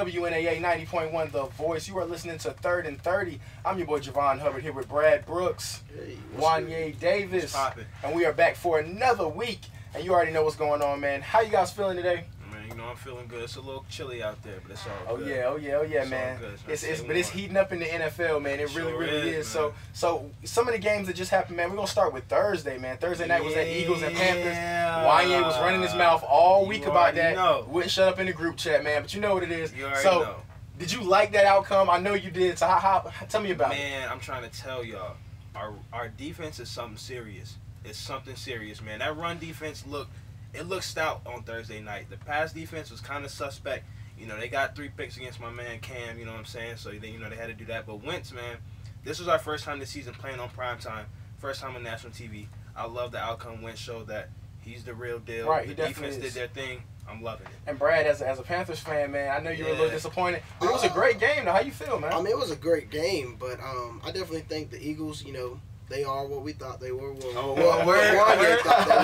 WNAA 90.1 The Voice. You are listening to 3rd and 30. I'm your boy Javon Hubbard here with Brad Brooks, Wanye Davis, and we are back for another week. And you already know what's going on, man. How you guys feeling today? Man, you know I'm feeling good. It's a little chilly out there, but it's all good. Oh yeah, man. But it's heating up in the NFL, man. It really is. So some of the games that just happened, man. We're gonna start with Thursday, man. Thursday night was that Eagles and Panthers. Wanye was running his mouth all week about that. Wouldn't shut up in the group chat, man. But you know what it is. You already know. Did you like that outcome? I know you did. So tell me about it. Man, I'm trying to tell y'all, our defense is something serious. It's something serious, man. That run defense looked stout on Thursday night. The pass defense was kind of suspect. You know, they got 3 picks against my man Cam, you know what I'm saying? So, they had to do that. But Wentz, man, this was our first time this season playing on primetime, first time on national TV. I love the outcome. Wentz showed that he's the real deal. Right, the defense did their thing. I'm loving it. And Brad, as a Panthers fan, man, I know you were a little disappointed, but it was a great game, though. How you feel, man? I mean, it was a great game, but I definitely think the Eagles, they are what we thought they were. Thought they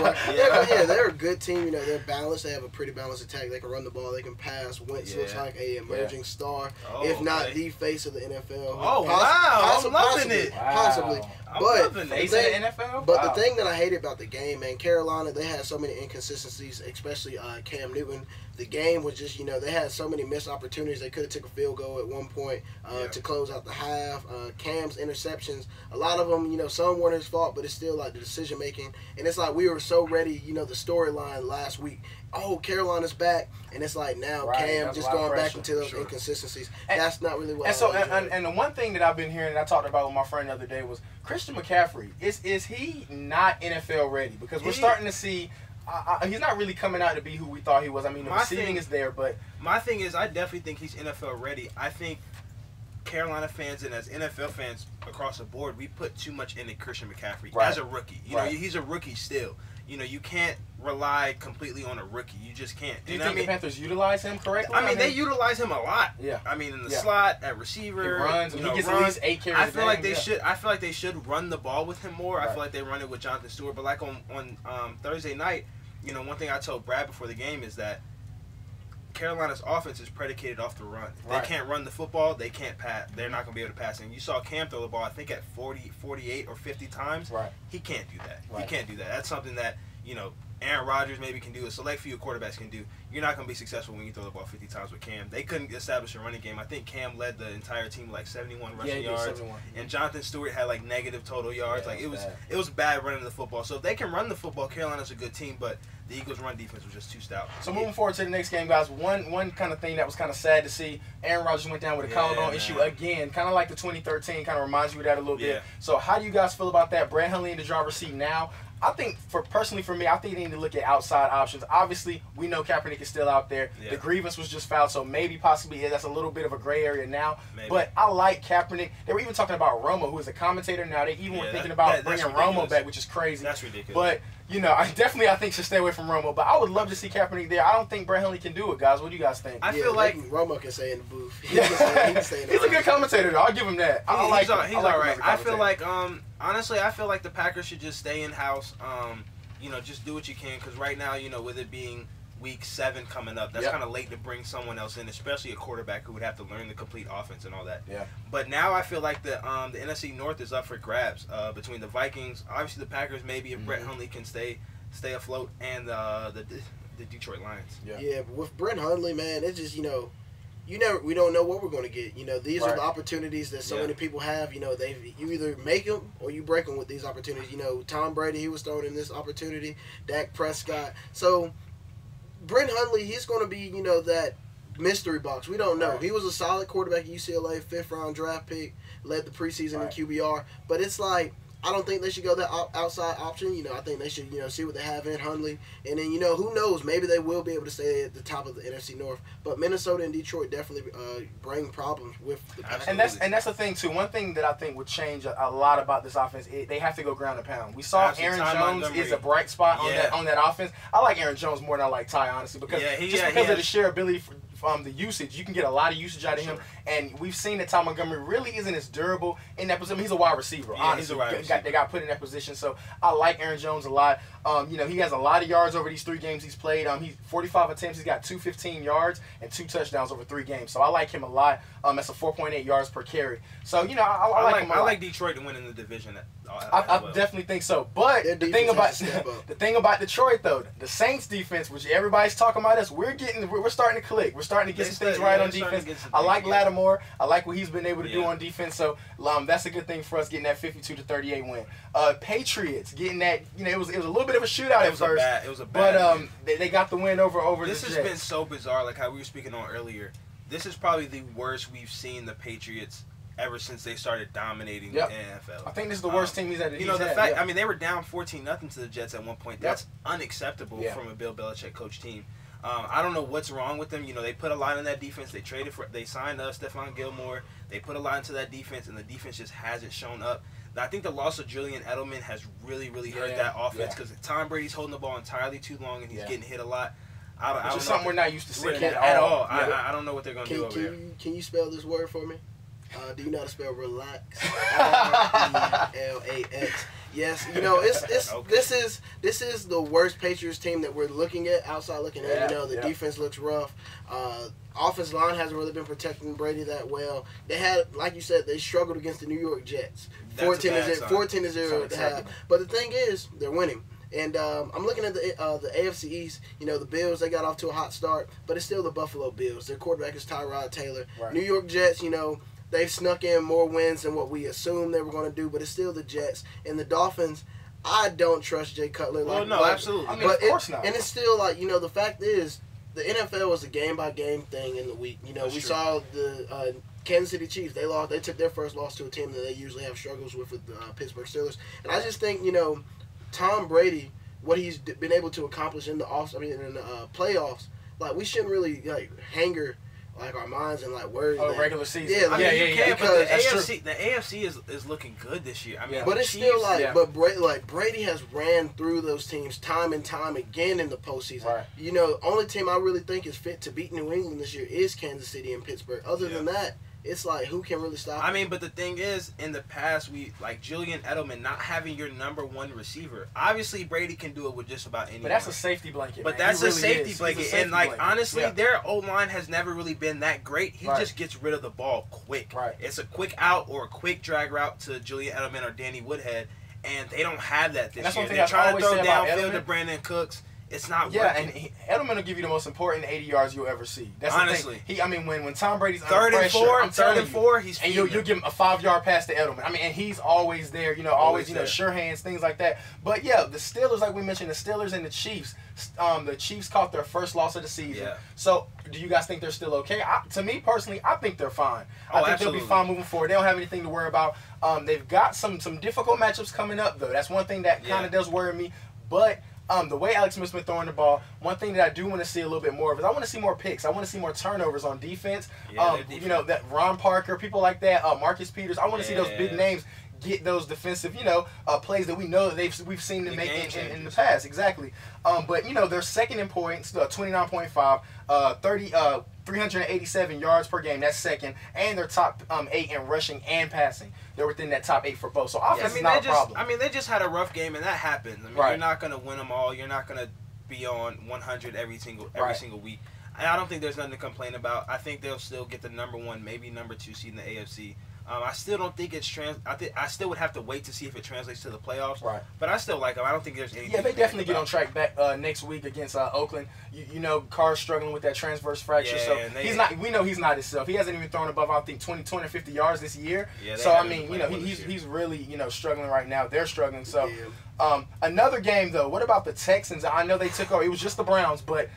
were. Yeah, they're a good team. They're balanced. They have a pretty balanced attack. They can run the ball. They can pass. Wentz looks like a emerging star, if not the face of the NFL. Oh, wow. I'm loving it. Possibly. But the NFL? But the thing that I hated about the game, man, Carolina, they had so many inconsistencies, especially Cam Newton. The game was just, they had so many missed opportunities. They could have took a field goal at one point to close out the half. Cam's interceptions, a lot of them, some weren't his fault, but it's still like the decision making. And it's like we were so ready, the storyline last week. Oh, Carolina's back, and it's like now Cam just going back into those inconsistencies. That's not really what. And the one thing that I've been hearing, and I talked about with my friend the other day, was Christian McCaffrey. Is he not NFL ready? Because we're starting to see. He's not really coming out to be who we thought he was. I mean, the receiving is there, but my thing is, I definitely think he's NFL ready. I think Carolina fans and as NFL fans across the board, we put too much into Christian McCaffrey as a rookie. He's a rookie still. You can't rely completely on a rookie. You just can't. Do you think the Panthers utilize him correctly? I mean, they utilize him a lot. Yeah. I mean, in the slot, at receiver, he runs. He gets at least 8 carries. I feel like they should. I feel like they should run the ball with him more. I feel like they run it with Jonathan Stewart. But like on Thursday night, one thing I told Brad before the game is that Carolina's offense is predicated off the run. If they can't run the football, they can't pass. They're not going to be able to pass. And you saw Cam throw the ball, I think, at 40, 48, or 50 times. Right. He can't do that. He can't do that. That's something that, Aaron Rodgers maybe can do. A select few quarterbacks can do. You're not going to be successful when you throw the ball 50 times with Cam. They couldn't establish a running game. I think Cam led the entire team like 71 rushing yards. 71. And Jonathan Stewart had like negative total yards. It was bad running the football. So if they can run the football, Carolina's a good team, but the Eagles' run defense was just too stout. So moving forward to the next game, guys, one kind of thing that was kind of sad to see, Aaron Rodgers went down with a collarbone issue again, kind of like the 2013, kind of reminds you of that a little bit. So how do you guys feel about that? Brad Hundley in the driver's seat now. I think, personally for me, I think they need to look at outside options. Obviously, we know Kaepernick is still out there. The grievance was just filed, so possibly that's a little bit of a gray area now. But I like Kaepernick. They were even talking about Romo, who is a commentator now. They even were thinking about bringing Romo back, which is crazy. That's ridiculous. But I think should stay away from Romo. But I would love to see Kaepernick there. I don't think Brad Hundley can do it, guys. What do you guys think? I feel like Romo can stay in the booth. He's a good commentator, though. I'll give him that. He's all right. I feel like honestly, I feel like the Packers should just stay in house. Just do what you can, because right now, with it being week 7 coming up, that's kind of late to bring someone else in, especially a quarterback who would have to learn the complete offense and all that. Yeah. But now I feel like the NFC North is up for grabs between the Vikings, obviously the Packers, maybe if Brett Hundley can stay afloat, and the Detroit Lions. Yeah, but with Brett Hundley, man, it's just we don't know what we're going to get. These are the opportunities that so many people have. You either make them or you break them with these opportunities. Tom Brady, he was thrown in this opportunity. Dak Prescott. So Brent Hundley, he's going to be, that mystery box. We don't know. He was a solid quarterback at UCLA, 5th-round draft pick, led the preseason in QBR. But it's like, I don't think they should go that outside option. I think they should, see what they have in Hundley. And then, who knows? Maybe they will be able to stay at the top of the NFC North. But Minnesota and Detroit definitely bring problems with the Packers. And that's the thing, too. One thing that I think would change a lot about this offense, they have to go ground and pound. We saw Aaron Jones is a bright spot on that offense. I like Aaron Jones more than I like Ty, honestly, because of the sheer ability the usage. You can get a lot of usage out of him, and we've seen that Ty Montgomery really isn't as durable in that position. He's a wide receiver, honestly. He's a wide receiver. They got put in that position, so I like Aaron Jones a lot. He has a lot of yards over these 3 games he's played. He's 45 attempts. He's got 215 yards and 2 touchdowns over 3 games. So I like him a lot. That's a 4.8 yards per carry. So I like him a lot. I like Detroit to win in the division. I definitely think so. But the thing about Detroit though, the Saints defense, which everybody's talking about us, we're starting to click. We're starting to get some things right on defense. I like Lattimore. I like what he's been able to do on defense. So that's a good thing for us getting that 52-38 win. Patriots getting that. It was a little bit of a shootout at first. It was a bad win. They got the win over this the Jets. This has been so bizarre, like how we were speaking on earlier. This is probably the worst we've seen the Patriots ever since they started dominating the NFL. I think this is the worst team he's had. I mean, they were down 14-0 to the Jets at one point. That's unacceptable from a Bill Belichick coach team. I don't know what's wrong with them. They put a lot in that defense. They signed Stephon Gilmore. They put a lot into that defense, and the defense just hasn't shown up. I think the loss of Julian Edelman has really, really hurt that offense because Tom Brady's holding the ball entirely too long, and he's getting hit a lot. I don't know. Something we're not used to seeing at all. I don't know what they're going to do over here. Can you spell this word for me? Do you know how to spell relax? RELAX. Yes, it's okay. This is the worst Patriots team that we're looking at. Outside looking at, the defense looks rough. Offensive line hasn't really been protecting Brady that well. They had, like you said, they struggled against the New York Jets. 14-0 at the half. But the thing is, they're winning. And I'm looking at the AFC East. The Bills, they got off to a hot start, but it's still the Buffalo Bills. Their quarterback is Tyrod Taylor. Right. New York Jets, they've snuck in more wins than what we assumed they were going to do, but it's still the Jets. And the Dolphins, I don't trust Jay Cutler. Absolutely. I mean, of course not. And it's still the fact is, the NFL was a game-by-game thing in the week. We saw the Kansas City Chiefs. They lost. They took their first loss to a team that they usually have struggles with the Pittsburgh Steelers. And I just think, Tom Brady, what he's been able to accomplish in the playoffs, we shouldn't really hanger our minds and words. Regular season. Yeah, you can't. But the AFC is looking good this year. I mean, but it's still Brady has ran through those teams time and time again in the postseason. Right. Only team I really think is fit to beat New England this year is Kansas City and Pittsburgh. Other than that, it's who can really stop I mean, but the thing is, in the past, Julian Edelman not having your number 1 receiver. Obviously, Brady can do it with just about anyone. But that's a safety blanket. But that's a safety blanket. And, honestly, their O-line has never really been that great. He just gets rid of the ball quick. Right. It's a quick out or a quick drag route to Julian Edelman or Danny Woodhead, and they don't have that this year. They're trying to throw downfield to Brandon Cooks. It's not working. Yeah, and Edelman will give you the most important 80 yards you'll ever see. That's honestly. The thing. When Tom Brady's third under and pressure, third and four, he's and you'll give him a 5-yard pass to Edelman. I mean, and he's always there. Always sure hands, things like that. But yeah, the Steelers, like we mentioned, the Steelers and the Chiefs. The Chiefs caught their first loss of the season. Yeah. So, do you guys think they're still okay? To me personally, I think they're fine. I think absolutely. they'll be fine moving forward. They don't have anything to worry about. They've got some difficult matchups coming up though. That's one thing that kind of does worry me. But the way Alex Smith's been throwing the ball, one thing that I do want to see a little bit more of is I want to see more picks. I want to see more turnovers on defense. That Ron Parker, people like that, Marcus Peters. I want to see those big names get those defensive, plays that we know that we've seen them make in the past. Exactly. But they're second in points, 29.5, 387 yards per game. That's second, and they're top 8 in rushing and passing. They're within that top 8 for both. So offense is not a problem. I mean, they just had a rough game, and that happens. I mean, you're not going to win them all. You're not going to be on 100 every single week. And I don't think there's nothing to complain about. I think they'll still get the number 1, maybe number 2 seed in the AFC. I still don't think it's I still would have to wait to see if it translates to the playoffs. Right. But I still like them. I don't think there's anything. Yeah, they definitely get on track back next week against Oakland. Carr's struggling with that transverse fracture, we know he's not himself. He hasn't even thrown above 250 yards this year. Yeah, so I mean, he's really struggling right now. They're struggling. So another game though. What about the Texans? I know they took over. It was just the Browns, but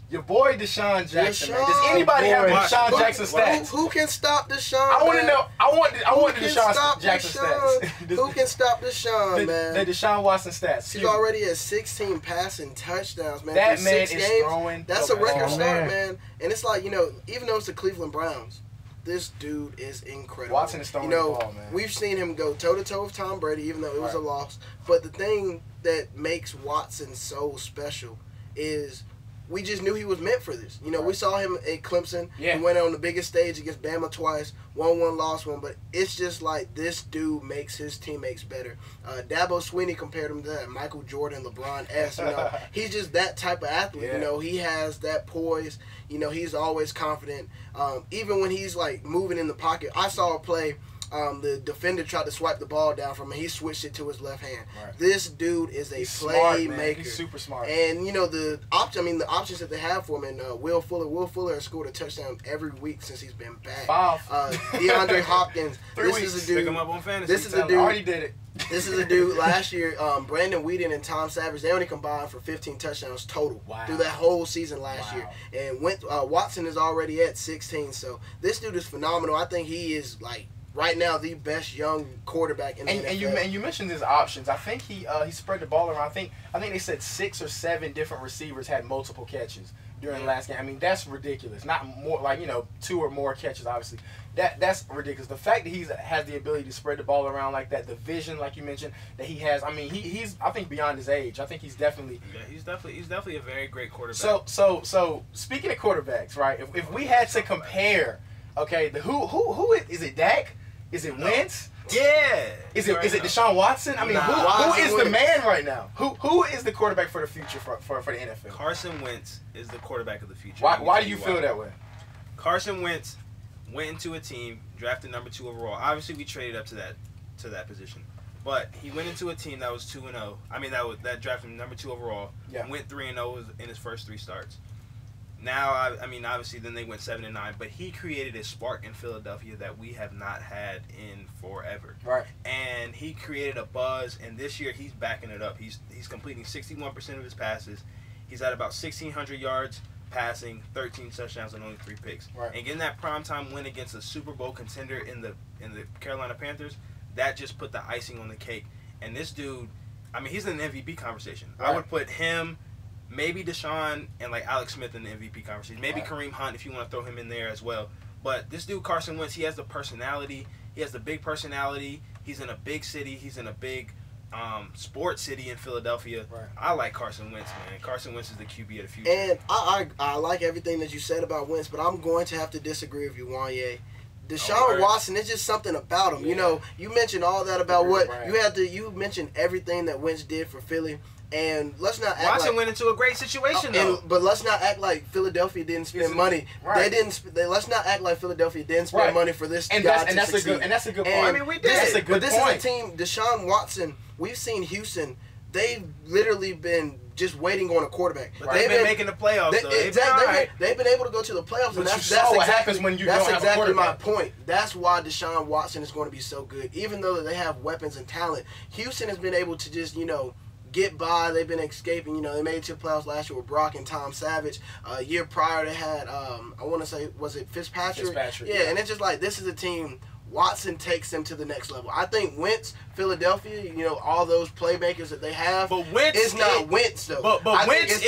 your boy Deshaun Jackson, man. Does anybody have Deshaun Jackson stats? Who can stop Deshaun? I want to know. I want the Deshaun Jackson stats. Who can stop Deshaun, man? The Deshaun Watson stats. He's already at 16 passing touchdowns, man. That man is throwing. That's a record start, man. And it's even though it's the Cleveland Browns, this dude is incredible. Watson is throwing the ball, man. We've seen him go toe-to-toe with Tom Brady, even though it was a loss. But the thing that makes Watson so special is we just knew he was meant for this. You know, Right. we saw him at Clemson. Yeah. He went on the biggest stage against Bama twice, won one, lost one. But it's just like this dude makes his teammates better. Dabo Swinney compared him to that Michael Jordan, LeBron-esque. You know, he's just that type of athlete. Yeah. You know, he has that poise. You know, he's always confident. Even when he's like moving in the pocket, I saw a play. The defender tried to swipe the ball down from him. He switched it to his left hand. Right. This dude is a He's smart, man. playmaker. He's super smart. And you know the options that they have for him. And Will Fuller. Will Fuller has scored a touchdown every week since he's been back. 5. DeAndre Hopkins. 3 this weeks. is a dude. Pick him up on fantasy. This is a dude. Already did it. This is a dude. Last year, Brandon Whedon and Tom Savage, they only combined for 15 touchdowns total through that whole season last year. And Watson is already at 16. So this dude is phenomenal. I think he is like right now the best young quarterback in the NFL. And you mentioned his options. I think he spread the ball around. I think they said 6 or 7 different receivers had multiple catches during the last game. I mean, that's ridiculous. Not more like 2 or more catches, obviously. That's ridiculous. The fact that he has the ability to spread the ball around like that, the vision, like you mentioned, that he has. I mean, he's I think beyond his age. I think he's definitely he's definitely a very great quarterback. So speaking of quarterbacks, right? If we had to compare, okay, who is it? Dak? Is it Wentz? Yeah. Is it Deshaun Watson? I mean, who is the man right now? Who is the quarterback for the future for the NFL? Carson Wentz is the quarterback of the future. Why do you feel that way? Carson Wentz went into a team drafted number 2 overall. Obviously, we traded up to that position, but he went into a team that was 2-0. I mean, that drafted him number 2 overall. Yeah. Went 3-0 in his first 3 starts. Now, I mean, obviously, then they went 7-9, but he created a spark in Philadelphia that we have not had in forever. Right. And he created a buzz, and this year he's backing it up. He's completing 61% of his passes. He's at about 1,600 yards passing, 13 touchdowns, and only 3 picks. Right. And getting that primetime win against a Super Bowl contender in the Carolina Panthers, that just put the icing on the cake. And this dude, I mean, he's in the MVP conversation. Right. I would put him, maybe Deshaun, and like Alex Smith in the MVP conversation. Maybe Kareem Hunt if you want to throw him in there as well. But this dude, Carson Wentz, he has the personality. He has the big personality. He's in a big city. He's in a big sports city in Philadelphia. Right. I like Carson Wentz, man. Carson Wentz is the QB of the future. And I like everything that you said about Wentz, but I'm going to have to disagree with you, Wanye. Deshaun Watson, it's just something about him. Yeah. You know, you mentioned all that about what you mentioned everything that Wentz did for Philly. And let's not act Watson went into a great situation, though. But let's not act like Philadelphia didn't spend money. Right. Let's not act like Philadelphia didn't spend money for this guy to succeed. That's a good point. And I mean, we did. This is a team. Deshaun Watson. We've seen Houston. They've literally been just waiting on a quarterback. But they've been making the playoffs. They've been able to go to the playoffs. But that's what happens when you don't have a quarterback. That's exactly my point. That's why Deshaun Watson is going to be so good. Even though they have weapons and talent, Houston has been able to just get by. They've been escaping. They made it to the playoffs last year with Brock and Tom Savage. A year prior, they had, I want to say, was it Fitzpatrick? Yeah, and it's just like, this is a team, Watson takes them to the next level. I think Wentz, Philadelphia, all those playmakers that they have, but Wentz it's not Wentz, though. But Wentz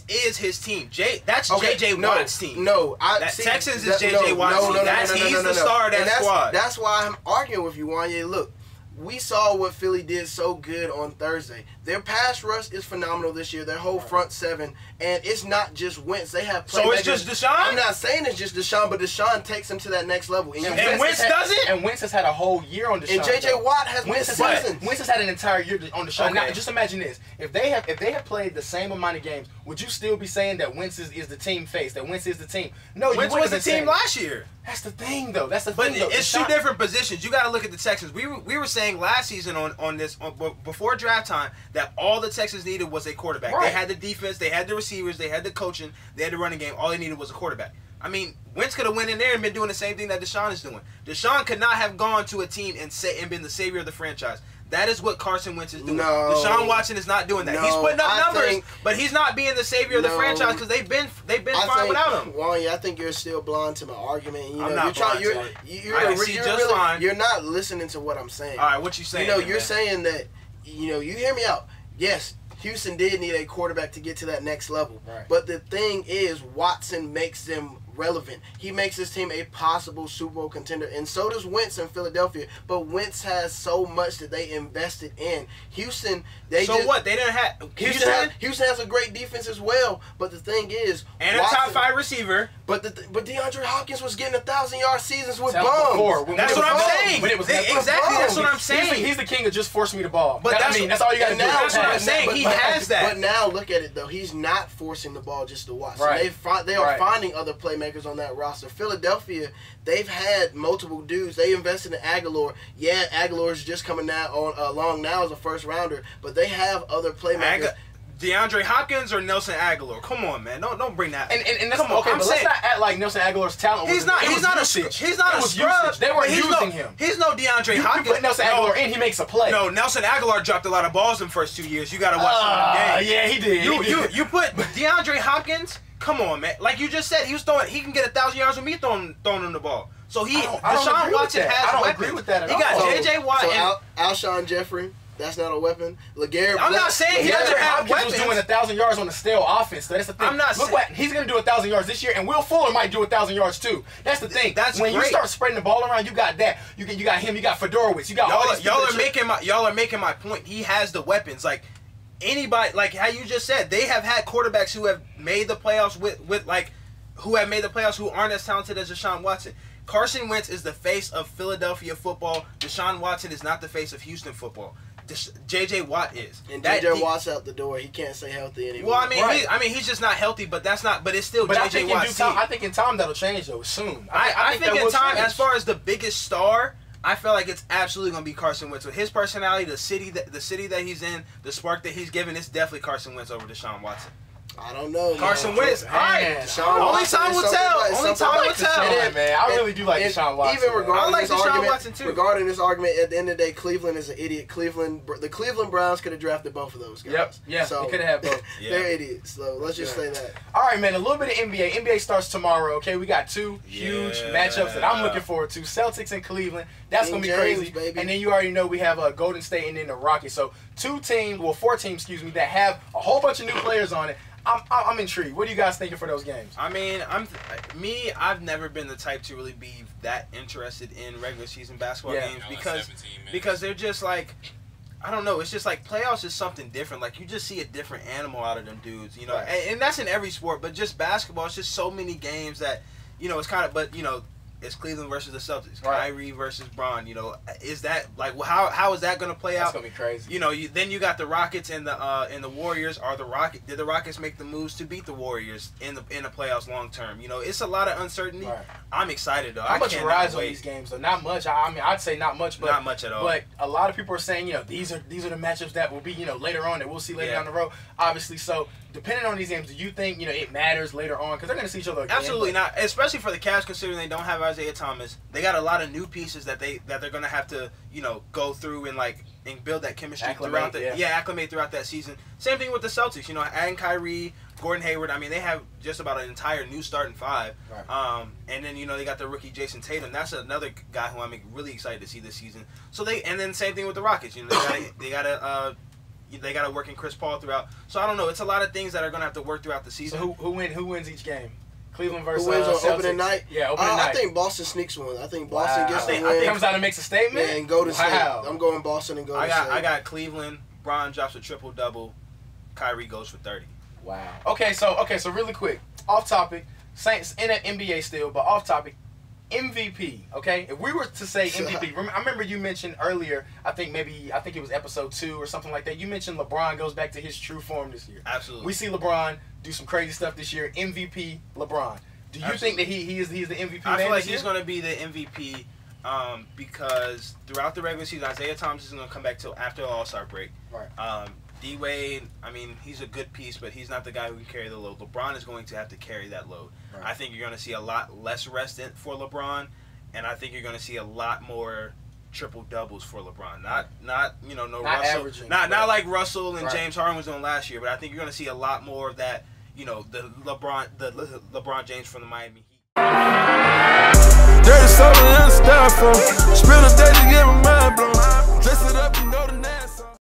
is his team. That's J.J. Watt's team. No, Texans is J.J. Watt's team. He's the star of that squad. That's why I'm arguing with you, Wanye. Look, we saw what Philly did so good on Thursday. Their pass rush is phenomenal this year. Their whole front seven. And it's not just Wentz. They have playmakers. So it's just Deshaun? I'm not saying it's just Deshaun, but Deshaun takes them to that next level. And Wentz doesn't? And Wentz has had a whole year on Deshaun. And J.J. Watt has missed seasons. Wentz has had an entire year on Deshaun. Now, just imagine this. If they have played the same amount of games, would you still be saying that Wentz is the team face, that Wentz is the team? No, Wentz was the team last year. That's the thing, though. But it's 2 different positions. You got to look at the Texans. We were saying last season before draft time that all the Texans needed was a quarterback. Right. They had the defense, they had the receivers, they had the coaching, they had the running game. All they needed was a quarterback. I mean, Wentz could have went in there and been doing the same thing that Deshaun is doing. Deshaun could not have gone to a team and been the savior of the franchise. That is what Carson Wentz is doing. No, Deshaun Watson is not doing that. He's putting up numbers, but he's not being the savior of the franchise because they've been fine without him. Well, I think you're still blind to my argument. I'm not blind to it. You're not listening to what I'm saying. All right, what you saying? You're saying that. You hear me out. Yes, Houston did need a quarterback to get to that next level. Right. But the thing is, Watson makes them relevant. He makes his team a possible Super Bowl contender, and so does Wentz in Philadelphia. But Wentz has so much that they invested in. Houston, what? They didn't have Houston has a great defense as well. But the thing is, and Watson, a top 5 receiver. But DeAndre Hopkins was getting 1,000-yard seasons with bums. That's what I'm saying. Exactly, that's what I'm saying. He's the king of just force me the ball. But that's all you got to do. That's what I'm saying. He has that. But now look at it though. He's not forcing the ball just to watch. Right. They are finding other playmakers on that roster. Philadelphia, they've had multiple dudes. They invested in Aguilar. Yeah, Aguilar is just coming along now as a first rounder, but they have other playmakers. DeAndre Hopkins or Nelson Aguilar? Come on, man. Don't bring that. And that's okay, but let's not act like Nelson Aguilar's talent. He's not a scrub. They weren't using him. He's no DeAndre Hopkins. You put Nelson Aguilar in, he makes a play. No, Nelson Aguilar dropped a lot of balls in the first 2 years. You got to watch some of the games. Yeah, he did. You put DeAndre Hopkins. Come on, man. Like you just said, he can get 1,000 yards with me throwing him the ball. So Deshaun Watson has weapons. I don't agree with that at all. He got J.J. Watt and Alshon Jeffrey. That's not a weapon. LeGarrette I'm not saying he doesn't have weapons. Was doing 1,000 yards on the stale offense. So that's the thing. I'm not Look what he's going to do 1,000 yards this year, and Will Fuller might do 1,000 yards too. That's the thing. That's when great. You start spreading the ball around, you got that. You got him. You got Fedorowicz. You got y'all are making my point. He has the weapons. Like anybody, like how you just said, they have had quarterbacks who have made the playoffs who aren't as talented as Deshaun Watson. Carson Wentz is the face of Philadelphia football. Deshaun Watson is not the face of Houston football. J.J. Watt is. And J.J. Watt's out the door. He can't stay healthy anymore. Well, I mean, he's just not healthy. But that's not. But it's still J.J. Watt. I think in time that'll change though. Soon. I think in time, as far as the biggest star, I feel like it's absolutely gonna be Carson Wentz. With his personality, the city that he's in, the spark that he's given, it's definitely Carson Wentz over Deshaun Watson. I don't know. Carson Wentz. All right. Only time will tell. Only time will tell. Man, I really do like Deshaun Watson. Even regarding this argument, regarding this argument, at the end of the day, Cleveland is an idiot. The Cleveland Browns could have drafted both of those guys. Yep. Yeah. So, they could have had both. They're idiots. So let's just say that. All right, man. A little bit of NBA. NBA starts tomorrow. Okay, we got two huge matchups that I'm looking forward to: Celtics and Cleveland. That's gonna be crazy. Baby. And then you already know we have Golden State and then the Rockets. So 4 teams, that have a whole bunch of new players on it. I'm intrigued. What are you guys thinking for those games? I mean, I've never been the type to really be that interested in regular season basketball games because they're just like, I don't know. It's just like playoffs is something different. Like you just see a different animal out of them dudes, you know. Right. And that's in every sport, but just basketball. It's just so many games that, it's kind of. But it's Cleveland versus the Celtics. Right. Kyrie versus Bron. Is that like how is that going to play out? That's going to be crazy. Then you got the Rockets and the Warriors. Did the Rockets make the moves to beat the Warriors in the playoffs long term? It's a lot of uncertainty. Right. I'm excited though. How much rides on these games though? Not much. I mean, I'd say not much, but not much at all. But a lot of people are saying, these are the matchups that will be, later on that we'll see later down the road. Obviously, so depending on these games, do you think it matters later on because they're going to see each other again? Absolutely not, especially for the Cavs considering they don't have Isaiah Thomas. They got a lot of new pieces that they're going to have to go through and build that chemistry acclimate throughout that season. Same thing with the Celtics. Adding Kyrie, Gordon Hayward. I mean, they have just about an entire new starting 5. Right. And then they got the rookie Jason Tatum. That's another guy who I'm really excited to see this season. And then same thing with the Rockets. They got to work in Chris Paul throughout. So I don't know. It's a lot of things that are going to have to work throughout the season. So who wins each game? Cleveland versus who wins on Celtics? Opening night? Yeah, opening night. I think Boston sneaks one. I think Boston gets the win. I think comes out and makes a statement. Yeah, and Golden State. I'm going Boston and Golden State. I got Cleveland. Bron drops a triple-double. Kyrie goes for 30. Wow. Okay, so really quick, off topic. Saints in an NBA still, but off topic. MVP, okay? If we were to say MVP, I remember you mentioned earlier, I think it was episode 2 or something like that. You mentioned LeBron goes back to his true form this year. Absolutely. We see LeBron do some crazy stuff this year. MVP, LeBron. Do you think that he's the MVP? I feel like he's going to be the MVP because throughout the regular season, Isaiah Thomas isn't going to come back till after the All-Star break. Right. D-Wade, I mean, he's a good piece, but he's not the guy who can carry the load. LeBron is going to have to carry that load. Right. I think you're going to see a lot less rest for LeBron, and I think you're going to see a lot more triple doubles for LeBron. Not Russell, averaging, not like Russell and James Harden was doing last year, but I think you're going to see a lot more of that. The LeBron James from the Miami Heat. Dirty soda and styrofoam. Spill the day to get my mind blown. Dress it up, you know the name.